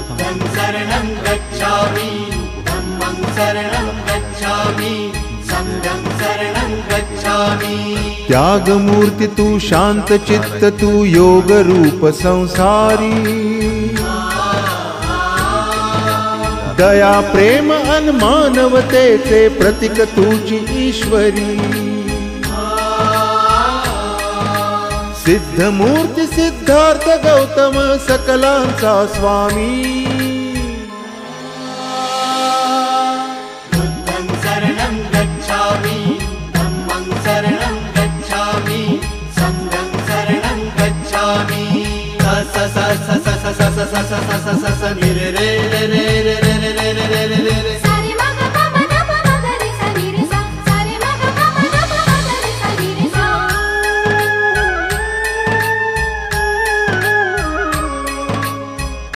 बुद्धं शरणं गच्छामि, धम्मं शरणं गच्छामि, संघं शरणं गच्छामि। त्याग मूर्ति तू शांत चित्त तू योग रूप संसारी, दया प्रेम अन मानवतेचे प्रतीक तुझी ईश्वरी। सिद्ध मूर्ति सिद्धार्थ गौतम सकलांचा स्वामी, बुद्धं शरणं गच्छामि, धम्मं शरणं गच्छामि, संघं शरणं गच्छामि। स स स स स स स स स स स स नि रे रे